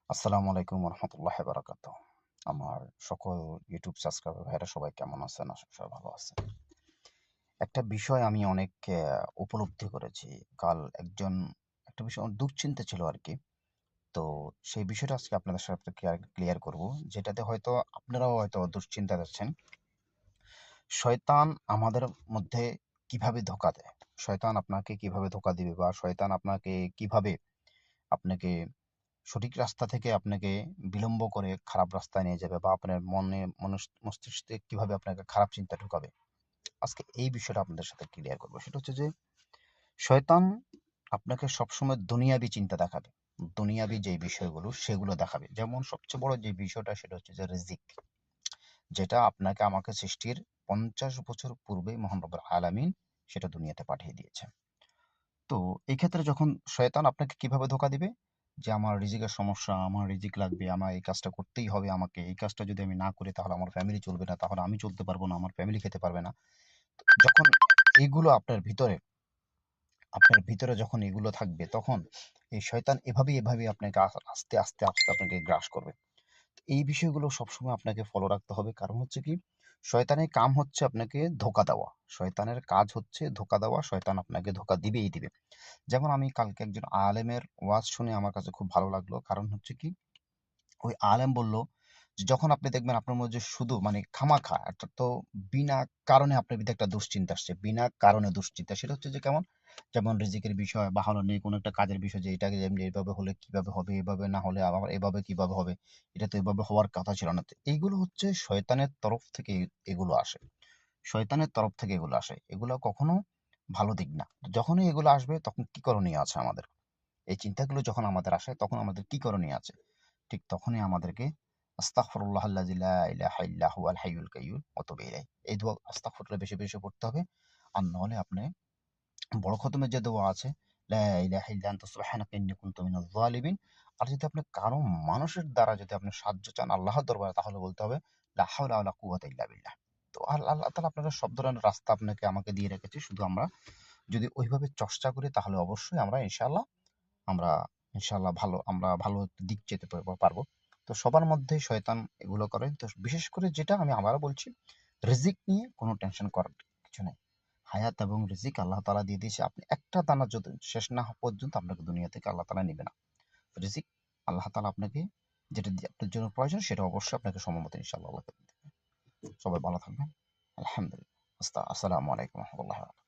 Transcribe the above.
আসসালামু আলাইকুম রহমতুল্লাহ বারাকাত। আমার সকল ইউটিউব সাবস্ক্রাইবার ভাইরা সবাই কেমন আছেন? আশা করি সবাই ভালো আছেন। একটা বিষয় আমি অনেক উপলব্ধি করেছি। একটা বিষয় অনেক দুশ্চিন্তা ছিল আরকি। তো সেই বিষয়টা আজকে আপনাদের সাথে ক্লিয়ার করব। যেটাতে হয়তো আপনারাও হয়তো দুশ্চিন্তায় আছেন। শয়তান আমাদের মধ্যে কিভাবে ধোঁকা দেয়? শয়তান আপনাকে কিভাবে ধোঁকা দিবে বা শয়তান আপনাকে কিভাবে আপনাকে সঠিক রাস্তা থেকে আপনাকে বিলম্ব করে খারাপ রাস্তায় নিয়ে যাবে বা আপনার মস্তিষ্কে কিভাবে আপনাকে খারাপ চিন্তা ঢুকাবে। আজকে এই বিষয়টা আপনাদের সাথে ক্লিয়ার করবো। সেটা হচ্ছে যে শয়তান আপনাকে সবসময় দুনিয়াবি চিন্তা দেখাবে। দুনিয়াবি যে বিষয়গুলো সেগুলো দেখাবে। যেমন সবচেয়ে বড় যে বিষয়টা সেটা হচ্ছে যে রিজিক। যেটা আপনাকে আমাকে সৃষ্টির ৫০ বছর পূর্বেই মহান রব্বুল আলামিন সেটা দুনিয়াতে পাঠিয়ে দিয়েছে। তো এই ক্ষেত্রে যখন শয়তান আপনাকে কিভাবে ধোঁকা দিবে? যে আমার রিজিকের সমস্যা, আমার রিজিক লাগবে, আমার এই কাজটা করতেই হবে আমাকে। এই কাজটা যদি আমি না করি তাহলে আমার ফ্যামিলি চলবে না, তাহলে আমি চলতে পারবো না, আমার ফ্যামিলি খেতে পারবে না। যখন এইগুলো আপনার ভিতরে যখন এগুলো থাকবে তখন এই শয়তান এভাবেই আপনাকে আস্তে আস্তে আপনাকে গ্রাস করবে। এই বিষয়গুলো সবসময় আপনাকে ফলো রাখতে হবে। কারণ হচ্ছে কি, শয়তানের কাম হচ্ছে আপনাকে ধোঁকা দেওয়া। শয়তানের কাজ হচ্ছে ধোঁকা দেওয়া। শয়তান আপনাকে ধোঁকা দিবেই দিবে। যেমন আমি কালকে একজন আলেমের ওয়াজ শুনে আমার কাছে খুব ভালো লাগলো। কারণ হচ্ছে কি, ওই আলেম বলল যে যখন আপনি দেখবেন আপনার মধ্যে শুধু মানে খামাখা একটা তো বিনা কারণে আপনার ভিতরে একটা দুশ্চিন্তা আসছে। বিনা কারণে দুশ্চিন্তা। সেটা হচ্ছে যে কেমন? যেমন রিজিকের বিষয় বা হলো নিয়ে কোনো একটা কাজের বিষয় যে এটাকে যেমনি এভাবে হলে কিভাবে হবে? এভাবে না হলে আবার এভাবে কিভাবে হবে? এটা তো এভাবে হওয়ার কথা ছিল না। তো এইগুলো হচ্ছে শয়তানের তরফ থেকে এগুলো আসে। শয়তানের তরফ থেকে এগুলো আসে। এগুলো কখনো ভালো দিক না। যখনই এগুলো আসবে তখন কি করণীয় আছে আমাদের? এই চিন্তাগুলো যখন আমাদের আসে তখন আমাদের কি করণীয় আছে? ঠিক তখনই আমাদেরকে আস্তাগফিরুল্লাহাল্লাযী লা ইলাহা ইল্লা হুয়াল হাইয়ুল কাইয়্যুম ওয়া তুবু ইলাইহি। এই দোয়া আস্তাগফিরুল্লাহ বেশি বেশি পড়তে হবে। আর নাহলে আপনি বড় খতমের যে দোয়া আছে, লা ইলাহা ইল্লা আনতা সুবহানাকা ইন্নী কুনতু মিনাজ জালিমিন। আর যদি আপনি কারো মানুষের দ্বারা যদি আপনি সাহায্য চান আল্লাহর দরবারে তাহলে বলতে হবে লা হাওলা ওয়ালা কুওয়াতা ইল্লা বিল্লাহ। তো আল্লাহ তাআলা আপনারা সব ধরনের রাস্তা আমাকে দিয়ে রেখেছে। শুধু আমরা যদি ওইভাবে চর্চা করি তাহলে অবশ্যই আমরা ইনশাআল্লাহ আমরা ভালো দিক যেতে পারবো। তো সবার মধ্যেই শয়তান এগুলো করে। তো বিশেষ করে যেটা আমি আবারও বলছি, রিজিক নিয়ে কোনো টেনশন করার কিছু নেই। হায়াত এবং রিজিক আল্লাহ তাআলা দিয়ে দিয়েছে। আপনি একটা দানা যদি শেষ না হওয়া পর্যন্ত আপনাকে দুনিয়া থেকে আল্লাহ তাআলা নিবে না। রিজিক আল্লাহ তাআলা আপনাকে যেটা আপনার জন্য প্রয়োজন সেটা অবশ্যই আপনাকে সময়মতো ইনশাআল্লাহ আল্লাহ দিবে। সবাই ভালো থাকবেন। আলহামদুলিল্লাহ। আসসালামু আলাইকুম ওয়া রাহমাতুল্লাহি ওয়া বারাকাতুহু।